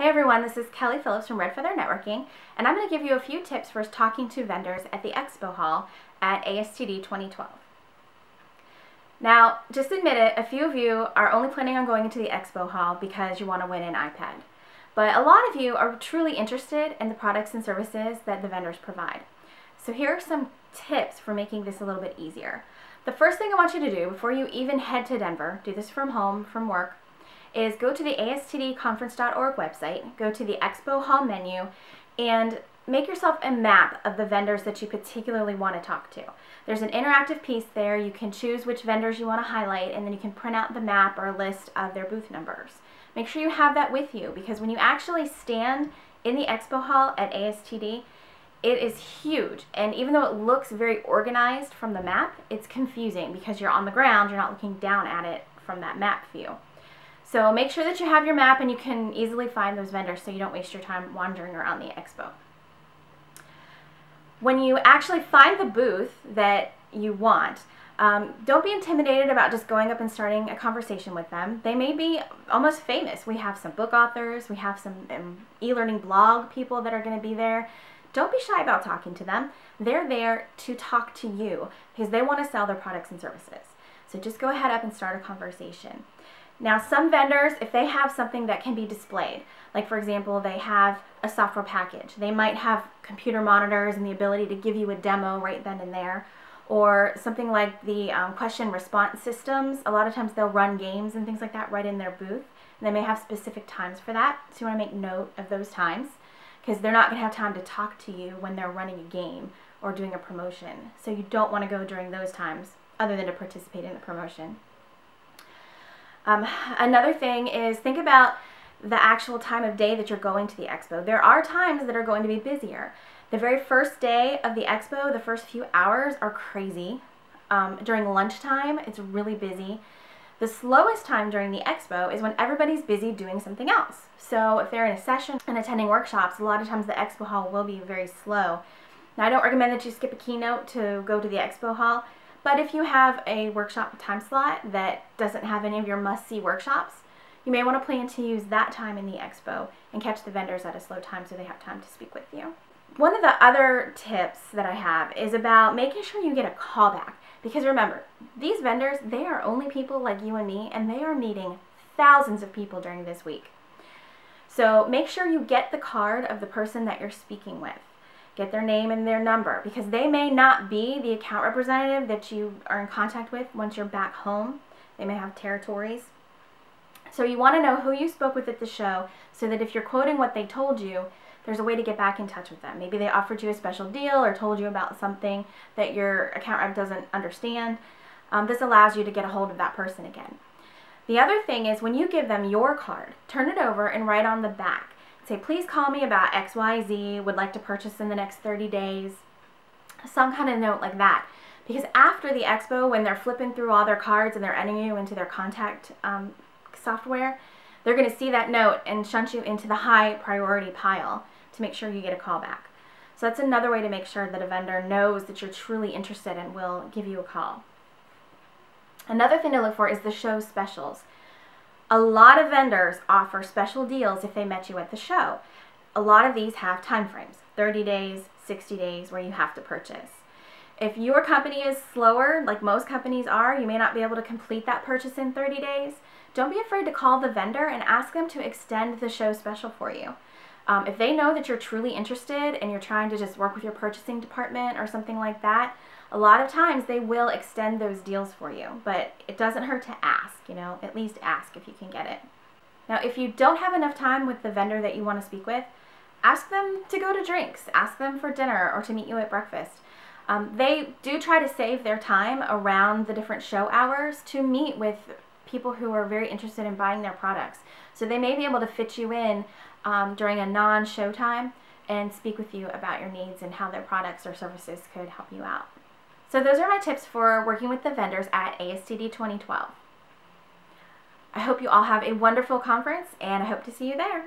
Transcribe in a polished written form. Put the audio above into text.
Hey everyone, this is Kelly Phillips from Red Feather Networking, and I'm going to give you a few tips for talking to vendors at the Expo Hall at ASTD 2012. Now, just admit it, a few of you are only planning on going into the Expo Hall because you want to win an iPad. But a lot of you are truly interested in the products and services that the vendors provide. So here are some tips for making this a little bit easier. The first thing I want you to do before you even head to Denver, do this from home, from work, is go to the astdconference.org website, go to the Expo Hall menu, and make yourself a map of the vendors that you particularly want to talk to. There's an interactive piece there. You can choose which vendors you want to highlight, and then you can print out the map or a list of their booth numbers. Make sure you have that with you, because when you actually stand in the Expo Hall at ASTD, it is huge, and even though it looks very organized from the map, it's confusing because you're on the ground, you're not looking down at it from that map view. So make sure that you have your map and you can easily find those vendors so you don't waste your time wandering around the expo. When you actually find the booth that you want, don't be intimidated about just going up and starting a conversation with them. They may be almost famous. We have some book authors, we have some e-learning blog people that are going to be there. Don't be shy about talking to them. They're there to talk to you because they want to sell their products and services. So just go ahead up and start a conversation. Now, some vendors, if they have something that can be displayed, like for example, they have a software package. They might have computer monitors and the ability to give you a demo right then and there, or something like the question response systems. A lot of times they'll run games and things like that right in their booth, and they may have specific times for that, so you want to make note of those times, because they're not going to have time to talk to you when they're running a game or doing a promotion. So you don't want to go during those times other than to participate in the promotion. Another thing is think about the actual time of day that you're going to the expo. There are times that are going to be busier. The very first day of the expo, the first few hours are crazy. During lunchtime, it's really busy. The slowest time during the expo is when everybody's busy doing something else. So if they're in a session and attending workshops, a lot of times the expo hall will be very slow. Now, I don't recommend that you skip a keynote to go to the expo hall, but if you have a workshop time slot that doesn't have any of your must-see workshops, you may want to plan to use that time in the expo and catch the vendors at a slow time so they have time to speak with you. One of the other tips that I have is about making sure you get a callback. Because remember, these vendors, they are only people like you and me, and they are meeting thousands of people during this week. So make sure you get the card of the person that you're speaking with. Get their name and their number, because they may not be the account representative that you are in contact with once you're back home. They may have territories. So you want to know who you spoke with at the show so that if you're quoting what they told you, there's a way to get back in touch with them. Maybe they offered you a special deal or told you about something that your account rep doesn't understand. This allows you to get a hold of that person again. The other thing is when you give them your card, turn it over and write on the back. Say, please call me about XYZ, would like to purchase in the next 30 days. Some kind of note like that. Because after the expo, when they're flipping through all their cards and they're entering you into their contact software, they're going to see that note and shunt you into the high priority pile to make sure you get a call back. So that's another way to make sure that a vendor knows that you're truly interested and will give you a call. Another thing to look for is the show specials. A lot of vendors offer special deals if they met you at the show. A lot of these have time frames, 30 days, 60 days, where you have to purchase. If your company is slower, like most companies are, you may not be able to complete that purchase in 30 days. Don't be afraid to call the vendor and ask them to extend the show special for you. If they know that you're truly interested and you're trying to just work with your purchasing department or something like that, a lot of times they will extend those deals for you, but it doesn't hurt to ask, at least ask if you can get it. Now, if you don't have enough time with the vendor that you want to speak with, ask them to go to drinks, ask them for dinner or to meet you at breakfast. They do try to save their time around the different show hours to meet with people who are very interested in buying their products. So they may be able to fit you in during a non-show time and speak with you about your needs and how their products or services could help you out. So those are my tips for working with the vendors at ASTD 2012. I hope you all have a wonderful conference, and I hope to see you there.